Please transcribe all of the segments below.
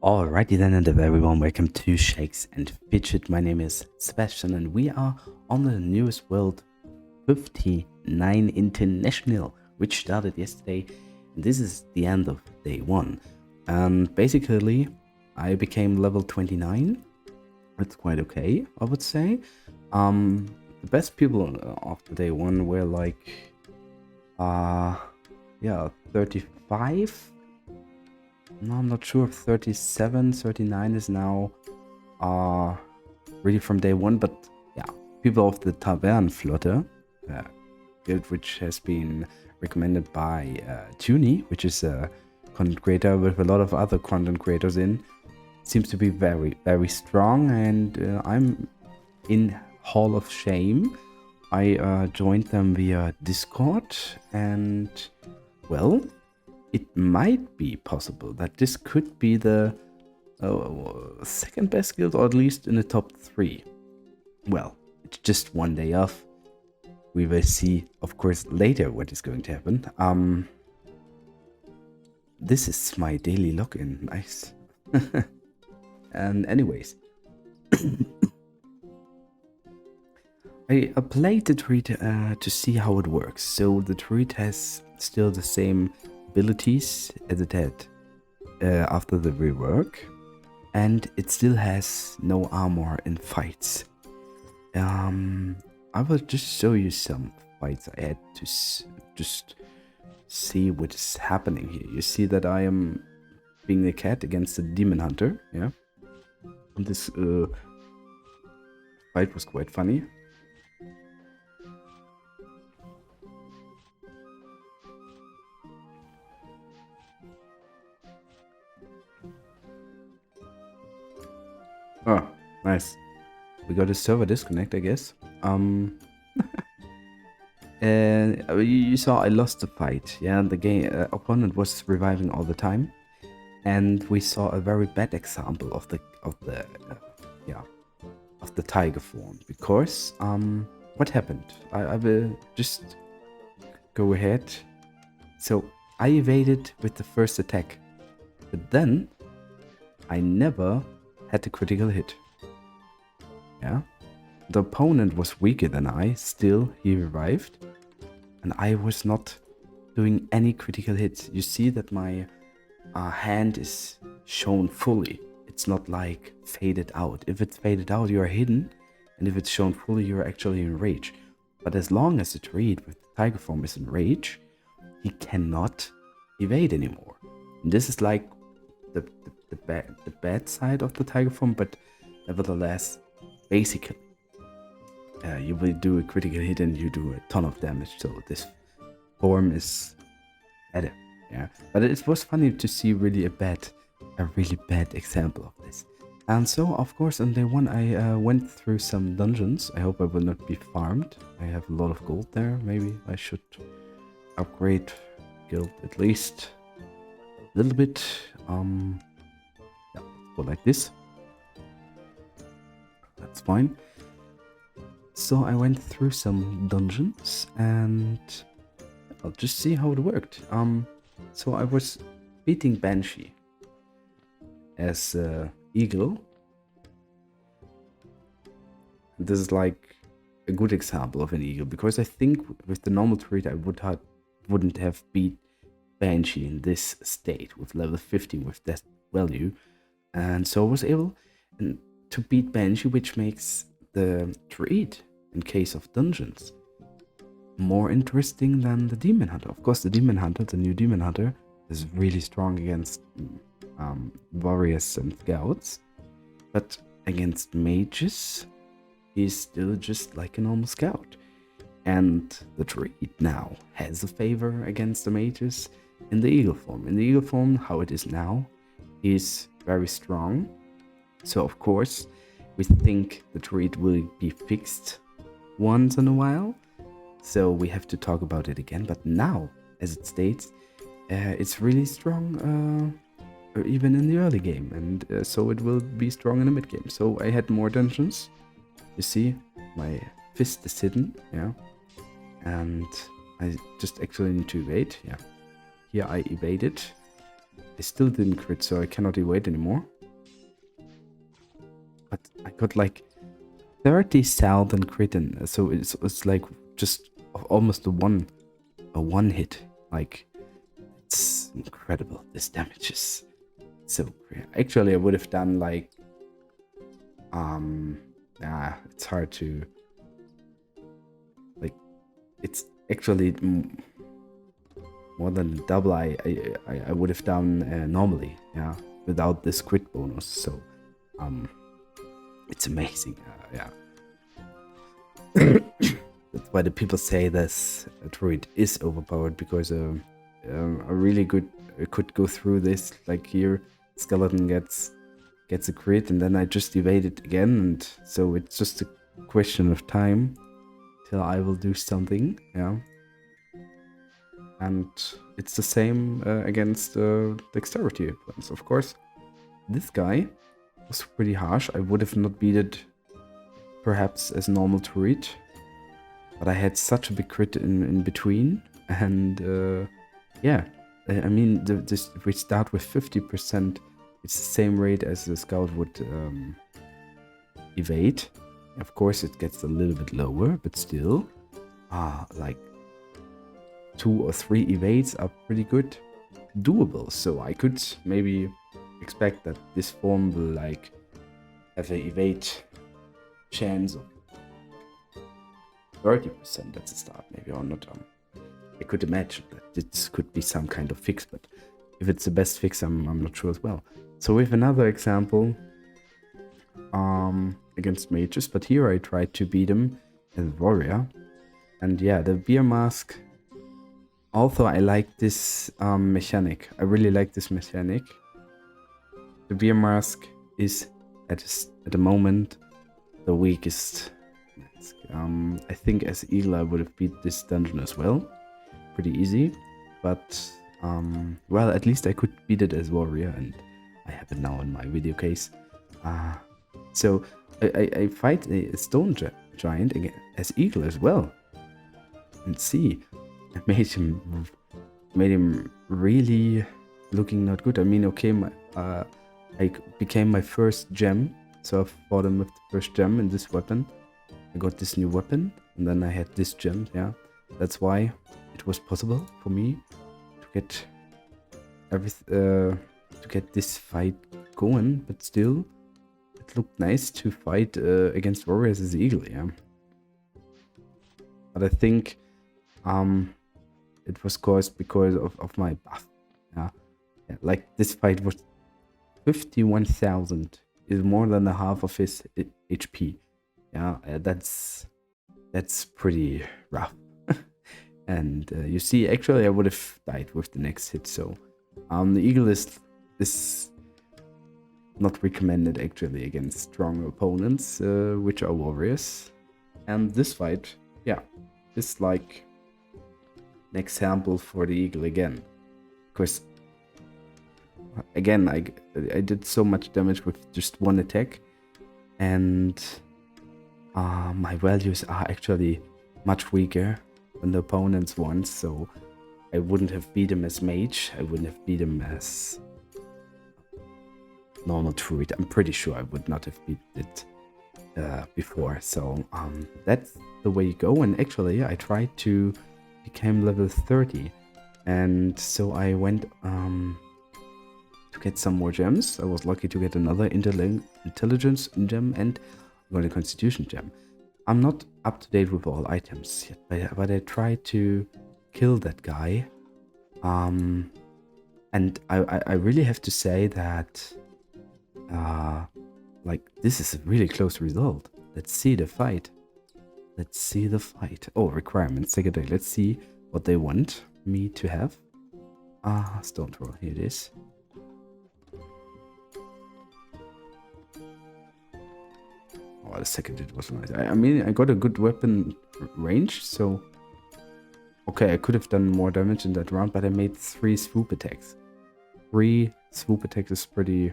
Alrighty then, and a very warm welcome to Shakes and Fidget. My name is Sebastian, and we are on the newest World 59 International, which started yesterday. And this is the end of day one. And basically, I became level 29. It's quite okay, I would say. The best people after day one were like, yeah, 35. No, I'm not sure if 37, 39 is now really from day one, but yeah, people of the Tavernenflotte, guild which has been recommended by Tuny, which is a content creator with a lot of other content creators in, seems to be very, very strong, and I'm in Hall of Shame. I joined them via Discord, and well, it might be possible that this could be the second best guild, or at least in the top 3. Well, it's just one day off. We will see, of course, later what is going to happen. This is my daily login. Nice. And anyways, I played the treat to see how it works. So the treat has still the same abilities as it had after the rework, and it still has no armor in fights. I will just show you some fights I had to just see what is happening here. You see that I am being a cat against a demon hunter, yeah? And this fight was quite funny. Oh, nice. We got a server disconnect, I guess. And you saw I lost the fight. Yeah, the game opponent was reviving all the time, and we saw a very bad example of the tiger form. Because what happened? I will just go ahead. So I evaded with the first attack, but then I never had a critical hit. Yeah, the opponent was weaker than I. Still, he revived, and I was not doing any critical hits. You see that my hand is shown fully. It's not like faded out. If it's faded out, you are hidden, and if it's shown fully, you are actually in rage. But as long as the treat with the tiger form is in rage, he cannot evade anymore. And this is like the bad side of the tiger form, but nevertheless, basically, you will do a critical hit and you do a ton of damage. So this form is better, yeah. But it was funny to see really a really bad example of this. And so, of course, on day one, I went through some dungeons. I hope I will not be farmed. I have a lot of gold there. Maybe I should upgrade guild at least a little bit. Yeah, go like this. That's fine. So I went through some dungeons and I'll just see how it worked. So I was beating Banshee as Eagle. This is like a good example of an Eagle, because I think with the normal treat I wouldn't have beat Banshee in this state with level 15 with that value. And so I was able to beat Banshee, which makes the treat in case of dungeons more interesting than the Demon Hunter. Of course, the Demon Hunter, the new Demon Hunter, is really strong against warriors and scouts, but against mages, he's still just like a normal scout. And the treat now has a favor against the mages in the Eagle form. In the Eagle form, how it is now, is very strong. So of course, we think the treat will be fixed once in a while. So we have to talk about it again. But now, as it states, it's really strong even in the early game. And so it will be strong in the mid game. So I had more dungeons. You see, my fist is hidden, yeah. And I just actually need to evade, yeah. Here I evaded. I still didn't crit, so I cannot evade anymore. But I got like 30,000 crit in, so it's like just almost a one hit. Like, it's incredible. This damage is so great. Actually, I would have done like it's hard to like. It's actually more than double I would have done normally, yeah, without this crit bonus. So it's amazing, yeah. That's why the people say this druid is overpowered, because a really good could go through this. Like here, skeleton gets a crit, and then I just evade it again, and so it's just a question of time till I will do something, yeah. And it's the same against dexterity weapons, of course. This guy was pretty harsh. I would have not beat it perhaps as normal to reach, but I had such a big crit in between, and yeah, I mean, if we start with 50%, it's the same rate as the scout would evade. Of course, it gets a little bit lower, but still, like 2 or 3 evades are pretty good, doable. So I could maybe expect that this form will like have an evade chance of 30% at the start, maybe, or not. I could imagine that this could be some kind of fix, but if it's the best fix, I'm not sure as well. So we have another example against mages, but here I tried to beat him as a warrior, and yeah, the beer mask. Also, I like this mechanic. I really like this mechanic. The beer mask is at the moment the weakest. I think as Eagle I would have beat this dungeon as well. Pretty easy. But, well, at least I could beat it as warrior, and I have it now in my video case. So, I fight a stone giant again, as Eagle as well. And see, I made him really looking not good. I mean, okay, I became my first gem, so I fought him with the first gem in this weapon. I got this new weapon, and then I had this gem, yeah. That's why it was possible for me to get to get this fight going, but still, it looked nice to fight against warriors as Eagle, yeah. But I think it was caused because of my buff, yeah. Like this fight was 51,000, is more than a half of his HP. Yeah, that's pretty rough. And you see, actually, I would have died with the next hit. So, the Eagle is not recommended actually against strong opponents, which are warriors. And this fight, yeah, is like an example for the Eagle again, because again, I did so much damage with just one attack, and my values are actually much weaker than the opponent's ones, so I wouldn't have beat him as mage, I wouldn't have beat him as normal druid. I'm pretty sure I would not have beat it before, so that's the way you go. And actually, I tried to become level 30, and so I went to get some more gems. I was lucky to get another intelligence gem and got a constitution gem. I'm not up to date with all items yet, but I tried to kill that guy. And I really have to say that like, this is a really close result. Let's see the fight. Let's see the fight. Oh, requirements, secondary. Let's see what they want me to have. Stone troll, here it is. Oh, the second hit was nice. I mean, I got a good weapon range, so... Okay, I could have done more damage in that round, but I made 3 swoop attacks. 3 swoop attacks is pretty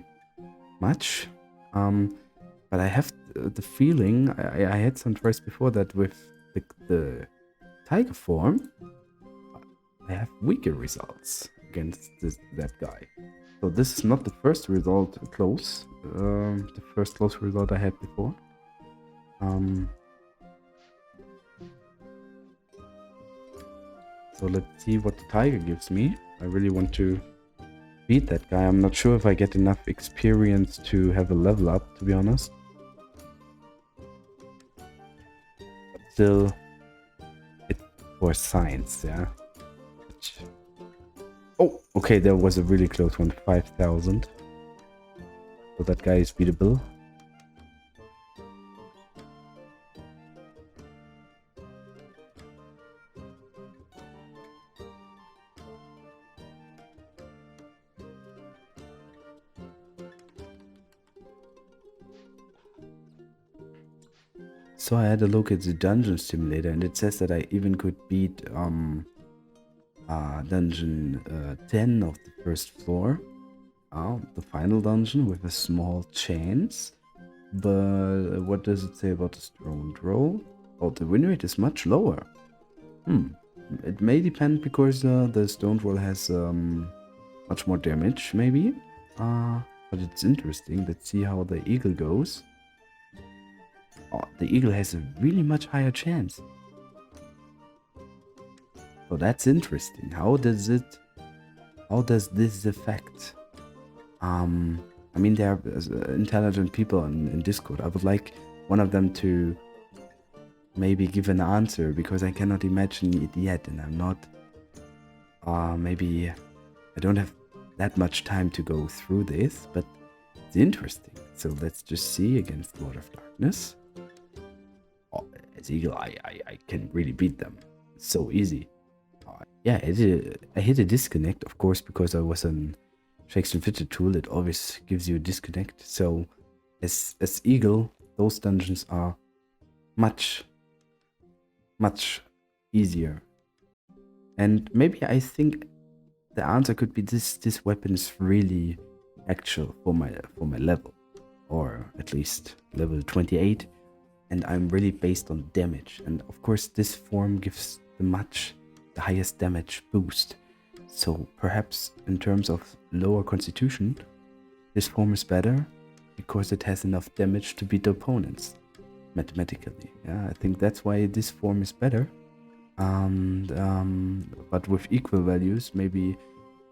much. But I have the feeling, I had some tries before that with the tiger form, I have weaker results against that guy. So this is not the first result close. The first close result I had before. So let's see what the tiger gives me. I really want to beat that guy. I'm not sure if I get enough experience to have a level up, to be honest. But still, it's for science, yeah. Oh, okay, there was a really close one, 5,000. So that guy is beatable. So I had a look at the dungeon simulator, and it says that I even could beat dungeon 10 of the first floor, the final dungeon, with a small chance. But what does it say about the stone roll? Oh, the win rate is much lower. It may depend because the stone roll has much more damage, maybe. But it's interesting. Let's see how the eagle goes. Oh, the eagle has a really much higher chance. So that's interesting. How does this affect? I mean, there are intelligent people in Discord. I would like one of them to maybe give an answer, because I cannot imagine it yet, and I'm not. Maybe I don't have that much time to go through this, but it's interesting. So let's just see against Lord of Darkness. Oh, as Eagle, I can really beat them. It's so easy. Yeah, I hit a disconnect, of course, because I was on Shakes and Fidget tool. It always gives you a disconnect. So as Eagle, those dungeons are much easier. And maybe I think the answer could be this weapon is really actual for my level, or at least level 28, and I'm really based on damage. And of course this form gives the highest damage boost. So perhaps in terms of lower constitution, this form is better because it has enough damage to beat the opponents mathematically. Yeah, I think that's why this form is better. And but with equal values, maybe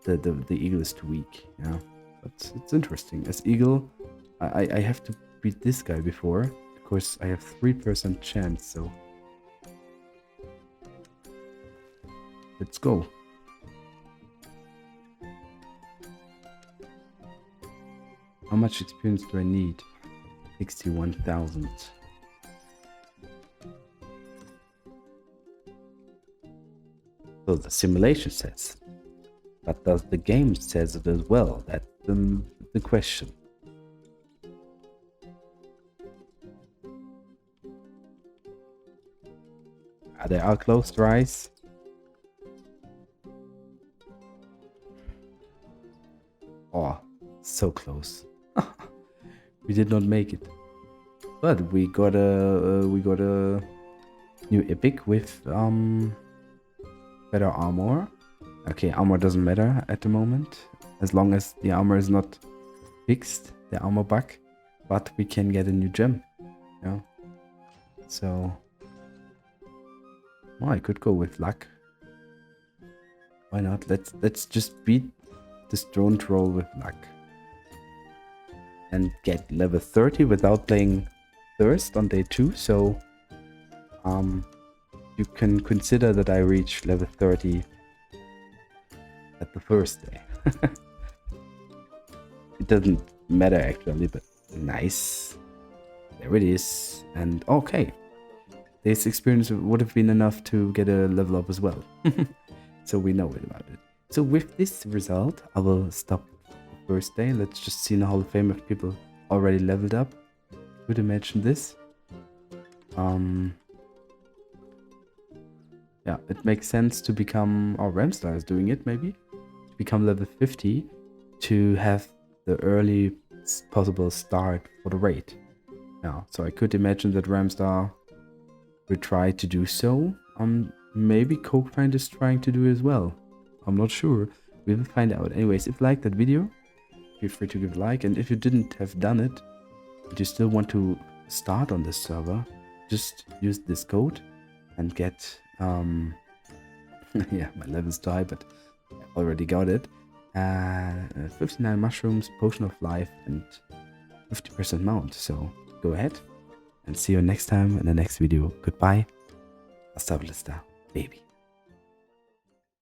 the eagle is too weak. Yeah, but it's interesting. As eagle, I have to beat this guy before, because I have 3% chance. So let's go. How much experience do I need? 61,000. So the simulation says, but does the game says it as well? That's the question. They are close to rise. Oh, so close. We did not make it, but we got a new epic with better armor. Okay, armor doesn't matter at the moment, as long as the armor is not fixed, the armor bug. But we can get a new gem. Yeah. So, well, I could go with luck. Why not? Let's just beat this drone troll with luck and get level 30 without playing Thirst on day 2. So, you can consider that I reach level 30 at the first day. It doesn't matter actually, but nice. There it is. And okay, this experience would have been enough to get a level up as well. So we know about it. So with this result, I will stop the first day. Let's just see in the Hall of Fame if people already leveled up. Could imagine this. Yeah, it makes sense to become, or Ramstar is doing it maybe, to become level 50 to have the early possible start for the raid. Yeah, so I could imagine that Ramstar will try to do so. Maybe Cokefind is trying to do it as well. I'm not sure. We will find out. Anyways, if you liked that video, feel free to give a like. And if you didn't have done it, but you still want to start on this server, just use this code and get yeah, my level's too high, but I already got it. 59 mushrooms, potion of life, and 50% mount. So go ahead and see you next time in the next video. Goodbye. Hasta la vista, baby.